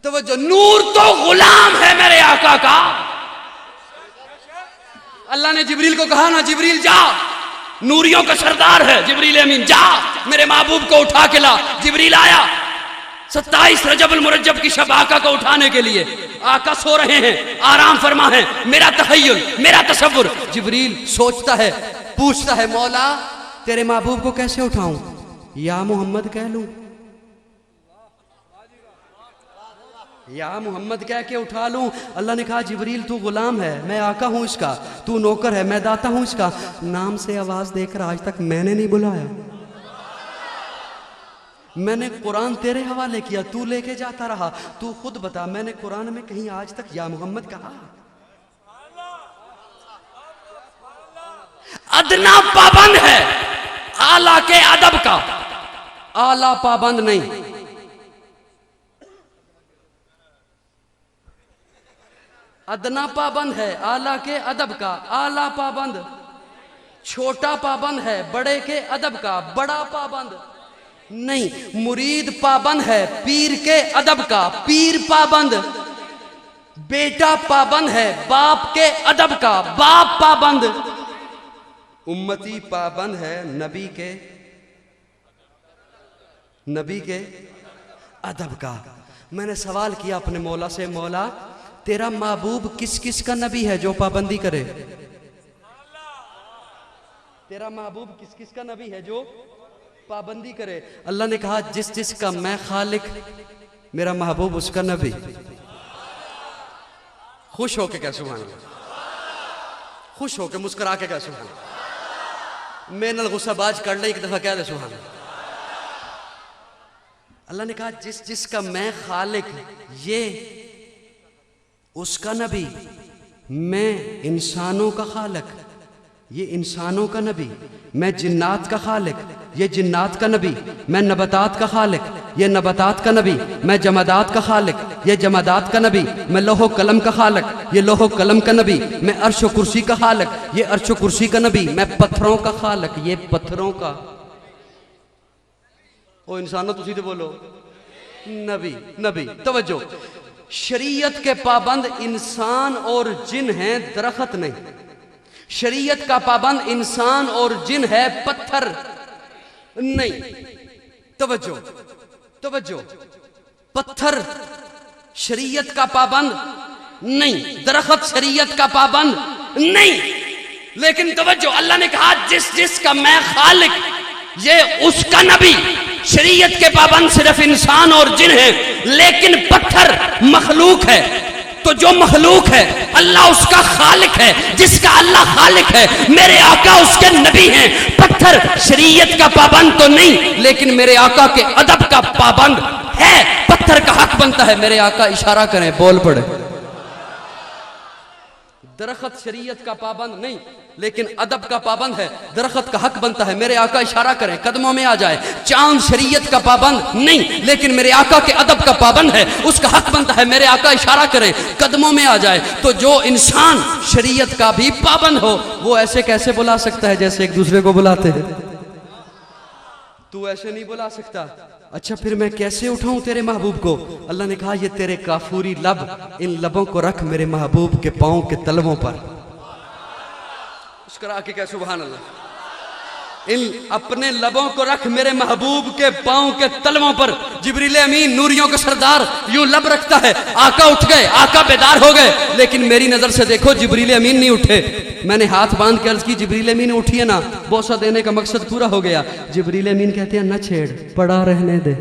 तो वो जो नूर तो गुलाम है मेरे आका का। अल्लाह ने जिब्रील को कहा ना, जिब्रील जा, नूरियों का सरदार है जिब्रील अमीन, जा मेरे महबूब को उठा के ला। जिब्रील आया 27 रजबुल मुरज्जब की शब आका को उठाने के लिए। आका सो रहे हैं, आराम फरमा है। मेरा तहय्युल, मेरा तसव्वुर। जिब्रील सोचता है, पूछता है, मौला तेरे महबूब को कैसे उठाऊं? या मोहम्मद कह लूं? या मोहम्मद कह के उठा लूं? अल्लाह ने कहा जिब्रील तू गुलाम है, मैं आका हूं इसका, तू नौकर है, मैं दाता हूं इसका। नाम से आवाज देकर आज तक मैंने नहीं बुलाया, मैंने कुरान तेरे हवाले किया, तू लेके जाता रहा। तू खुद बता, मैंने कुरान में कहीं आज तक या मोहम्मद कहा? अदना पाबंद है आला के अदब का, आला पाबंद नहीं। अदना पाबंद है आला के अदब का, आला पाबंद। छोटा पाबंद है बड़े के अदब का, बड़ा पाबंद नहीं। मुरीद पाबंद है पीर के अदब का, पीर पाबंद। बेटा पाबंद है बाप के अदब का, बाप पाबंद। उम्मती पाबंद है नबी के अदब का। मैंने सवाल किया अपने मौला से, मौला तेरा महबूब किस किस का नबी है जो पाबंदी करे? तेरा महबूब किस किस का नबी है जो पाबंदी करे? अल्लाह ने कहा जिस जिस का मैं खालिक, मेरा महबूब उसका नबी। खुश होके कह सुभान अल्लाह, खुश होके मुस्कुरा के कह सुभान अल्लाह। मेनल गुस्साबाज कर ले एक दफा कह दे सुभान अल्लाह। अल्लाह ने कहा जिस जिस का मैं खालिक, ये उसका नबी। मैं इंसानों का खालिक, ये इंसानों का नबी। मैं जिन्नात का खालिक, ये जिन्नात का नबी। मैं नबातात का खालिक, ये नबातात का नबी। मैं जमादात का खालिक, ये जमादात का नबी। मैं लोहो कलम का खालिक, ये लोहो कलम का नबी। मैं अर्श कुर्सी का खालिक, ये अर्श कुर्सी का नबी। मैं पत्थरों का खालिक, ये पत्थरों का। ओ इंसानों तुसी तो बोलो नबी, नबी। तवज्जो, शरीयत के पाबंद इंसान और जिन हैं, दरख्त नहीं। शरीयत का पाबंद इंसान और जिन है, पत्थर नहीं। तवज्जो, तवज्जो, पत्थर शरीयत का पाबंद नहीं, दरख्त शरीयत का पाबंद नहीं। लेकिन तवज्जो, अल्लाह ने कहा जिस जिस का मैं खालिक, ये उसका नबी। शरीयत के पाबंद सिर्फ इंसान और जिन है, लेकिन पत्थर मखलूक है। तो जो मखलूक है अल्लाह उसका खालिक है, जिसका अल्लाह खालिक है, मेरे आका उसके नबी हैं। पत्थर शरीयत का पाबंद तो नहीं, लेकिन मेरे आका के अदब का पाबंद है। पत्थर का हक बनता है मेरे आका इशारा करें, बोल पड़े। दरख्त शरीयत का पाबंद नहीं, लेकिन अदब का पाबंद है। दरख्त का हक बनता है मेरे आका इशारा करें, कदमों में आ जाए। चांद शरीयत का पाबंद नहीं, लेकिन मेरे आका के अदब का पाबंद है, उसका हक बनता है मेरे आका इशारा करें, कदमों में आ जाए। तो जो इंसान शरीयत का भी पाबंद हो, वो ऐसे कैसे बुला सकता है जैसे एक दूसरे को बुलाते हैं? तू ऐसे नहीं बुला सकता। अच्छा फिर मैं कैसे उठाऊं तेरे महबूब को? अल्लाह ने कहा ये तेरे काफूरी लब, इन लबों को रख मेरे महबूब के पांव के तलवों पर। मुस्कुरा के कह सुभान अल्लाह। इन अपने लबों को रख मेरे महबूब के पांव के तलवों पर। जिब्रील अमीन नूरियों का सरदार यूं लब रखता है। आका उठ गए, आका बेदार हो गए, लेकिन मेरी नजर से देखो जिब्रील अमीन नहीं उठे। मैंने हाथ बांध के अर्ज की जिब्रील अमीन उठिए ना, बोसा देने का मकसद पूरा हो गया। जिब्रील अमीन कहते हैं न छेड़, पड़ा रहने दे,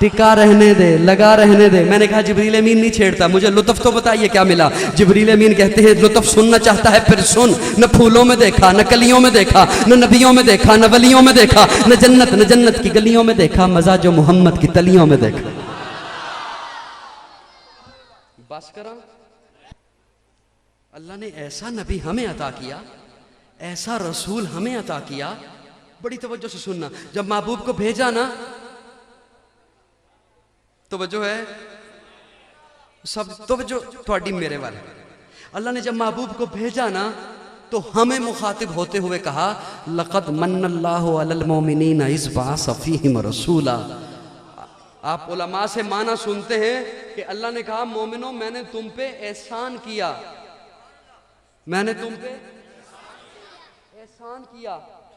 टिका रहने दे, लगा रहने दे। मैंने कहा जिब्रील अमीन नहीं छेड़ता, मुझे लुत्फ तो बताइए क्या मिला? जिब्रील अमीन कहते हैं लुत्फ सुनना चाहता है फिर सुन। न फूलों में देखा, न कलियों में देखा, न नबियों में देखा, न वलियों में देखा, न जन्नत की गलियों में देखा, मजा जो मोहम्मद की तलियों में देखा। बस करा। अल्लाह ने ऐसा नबी हमें अता किया, ऐसा रसूल हमें अता किया। बड़ी तवज्जो से सुनना। जब महबूब को भेजा ना, तवज्जो है सब, तवज्जो थोड़ी मेरे वाले। अल्लाह ने जब महबूब को भेजा ना, तो हमें मुखातिब होते हुए कहा लक़द मन्नल्लाहु अलल मोमिनीना इज़ बअस फ़ीहिम रसूला। आप उलमा से माना सुनते हैं कि अल्लाह ने कहा मोमिनो मैंने तुम पे एहसान किया, मैंने तुम पे एहसान किया,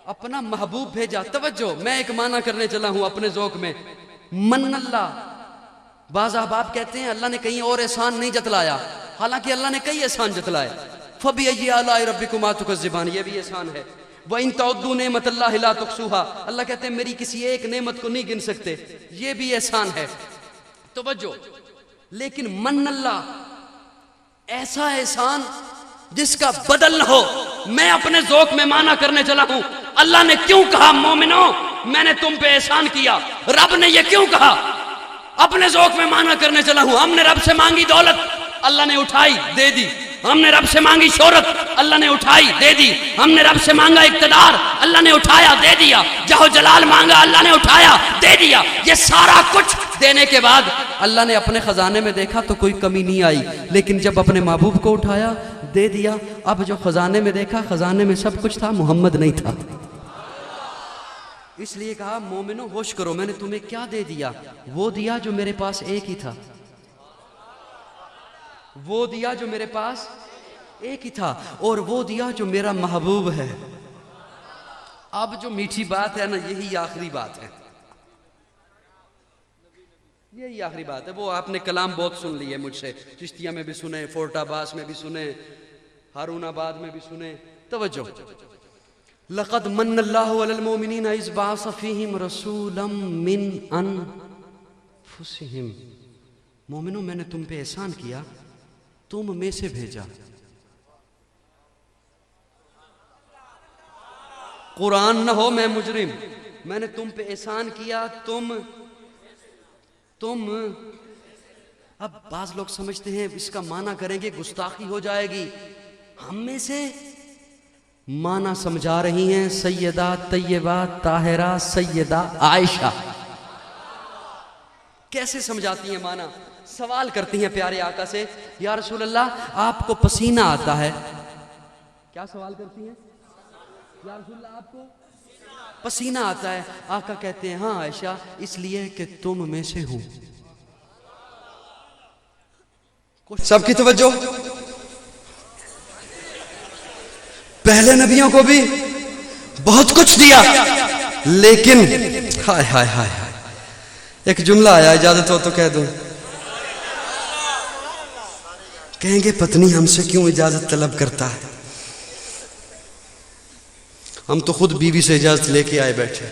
अपना महबूब भेजा। तवज्जो, मैं एक माना करने चला हूं अपने ज़ौक़ में, मन्नल्लाह। बाज़ अहबाब कहते हैं अल्लाह ने कहीं और एहसान नहीं जतलाया, हालांकि अल्लाह ने कई एहसान जतलाए। फबिअय्यि आलाइ रब्बिकुमा तुकज़्ज़िबान, ये भी एहसान है। व इन तअद्दू निअमतल्लाहि ला तुहसूहा, अल्लाह कहते हैं मेरी किसी एक नेमत को नहीं गिन सकते, ये भी एहसान है। तवज्जो, लेकिन मन्नल्लाह, ऐसा एहसान जिसका बदल न हो। मैं अपने ज़ौक़ में माना करने चला हूं, अल्लाह ने क्यों कहा मोमिनो मैंने तुम पे एहसान किया, रब ने ये क्यों कहा? अपने ज़ौक़ में माना करने चला हूं। हमने रब से मांगी दौलत, अल्लाह ने उठाई दे दी। हमने रब से मांगी शोहरत, अल्लाह ने उठाई दे दी। हमने रब से मांगा इक़्तिदार, अल्लाह ने उठाया दे दिया। जहो जलाल मांगा, अल्लाह ने उठाया दे दिया। ये सारा कुछ देने के बाद अल्लाह ने अपने खजाने में देखा तो कोई कमी नहीं आई, लेकिन जब अपने महबूब को उठाया दे दिया, अब जो खजाने में देखा, खजाने में सब कुछ था, मोहम्मद नहीं था। इसलिए कहा मोमिनो होश करो, मैंने तुम्हें क्या दे दिया? वो दिया जो मेरे पास एक ही था, वो दिया जो मेरे पास एक ही था, और वो दिया जो मेरा महबूब है। अब जो मीठी बात है ना, यही आखिरी बात है, यही आखिरी बात है। वो आपने कलाम बहुत सुन लिए मुझसे, चिश्तिया में भी सुने, फोर्टाबास में भी सुने, हारूनाबाद में भी सुने। तवज्जो, लक़द मन्नल्लाहु अलल मोमिनीन इज़ बअस फ़ीहिम रसूलन मिन अनफुसिहिम, मोमिनो मैंने तुम पे एहसान किया, तुम में से भेजा। कुरान न हो मैं मुजरिम, मैंने तुम पे एहसान किया, तुम अब बाज लोग समझते हैं इसका माना करेंगे गुस्ताखी हो जाएगी। हम में से माना समझा रही हैं सैयदा तैयबा ताहिरा सैयदा आयशा। कैसे समझाती हैं माना? सवाल करती हैं प्यारे आका से, या रसूल अल्लाह आपको पसीना आता है? क्या सवाल करती हैं? या रसूल अल्लाह आपको पसीना आता है? आका कहते हैं हाँ आयशा, इसलिए कि तुम में से हूं। सबकी तवज्जो, पहले नबियों को भी बहुत कुछ दिया, लेकिन हाय हाय हाय हाय, एक जुमला आया, इजाजत हो तो कह दूं। कहेंगे पत्नी हमसे क्यों इजाजत तलब करता है? हम तो खुद बीवी से इजाजत लेके आए बैठे।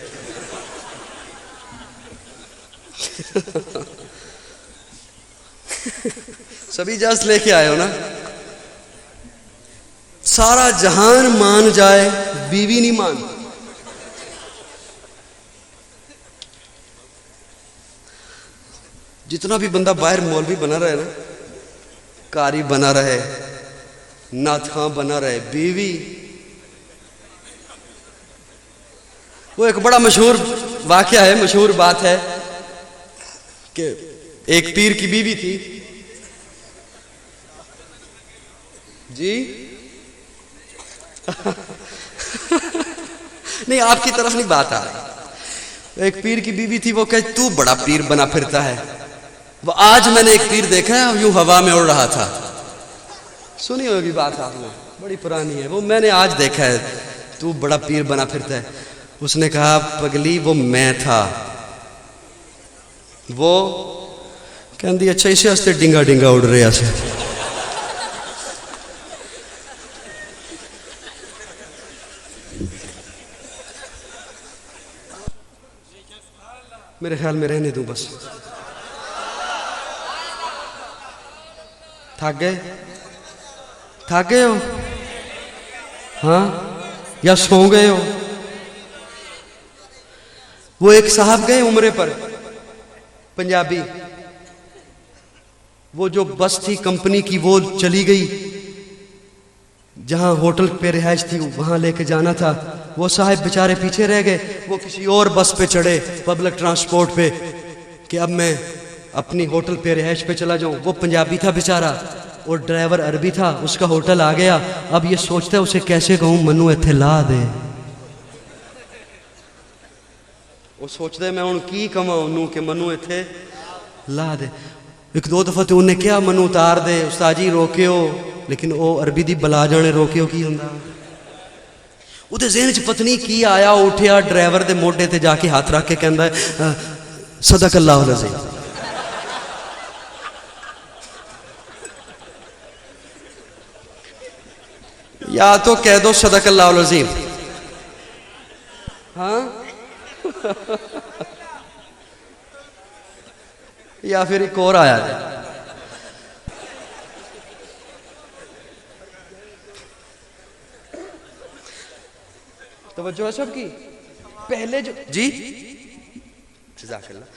सभी इजाजत लेके आए हो ना? सारा जहान मान जाए, बीवी नहीं मान। जितना भी बंदा बाहर मौलवी बना रहे ना, कारी बना रहे, नाथा बना रहे, बीवी, वो एक बड़ा मशहूर वाकया है, मशहूर बात है कि एक पीर की बीवी थी जी। नहीं, आपकी तरफ नहीं बात आ रही। एक पीर की बीवी थी, वो कहे तू बड़ा पीर बना फिरता है। वो आज मैंने एक पीर देखा है, यूं हवा में उड़ रहा था। सुनी होगी बात आपने, बड़ी पुरानी है। वो मैंने आज देखा है, तू बड़ा पीर बना फिरता है। उसने कहा पगली वो मैं था। वो कहती अच्छा इसे हस्ते डिंगा डिंगा उड़ रहे से। मेरे ख्याल में रहने दूं बस। थक गए? थक गए हो? हाँ, या सो गए हो? वो एक साहब गए उम्रे पर, पंजाबी। वो जो बस थी कंपनी की, वो चली गई। जहां होटल पे रिहाइश थी वहां लेके जाना था। वो साहब बेचारे पीछे रह गए। वो किसी और बस पे चढ़े, पब्लिक ट्रांसपोर्ट पे, कि अब मैं अपनी होटल पे रिहाइश पे चला जाऊं। वो पंजाबी था बेचारा और ड्राइवर अरबी था। उसका होटल आ गया। अब ये सोचता है उसे कैसे कहूं मनु इत्थे ला दे। वो सोचते मैं हूँ की कमा उन्होंने कि मनु इत्थे ला दे। एक दो दफा तो उन्हें क्या मनु उतार दे उस्ताद जी रोकियो, लेकिन वो अरबी दी बला जाने रोकियो की हुंदा। उहदे ज़हन च पत्नी की आया, उठिया ड्राइवर दे मोढे ते जाके हाथ रख के कहंदा सदक अल्लाहुल अज़ीम। या तो कह दो सदक अल्लाहुल अज़ीम, हाँ या फिर एक और आया है। तवज्जो है सबकी। पहले जो जी जज़ाकल्लाह।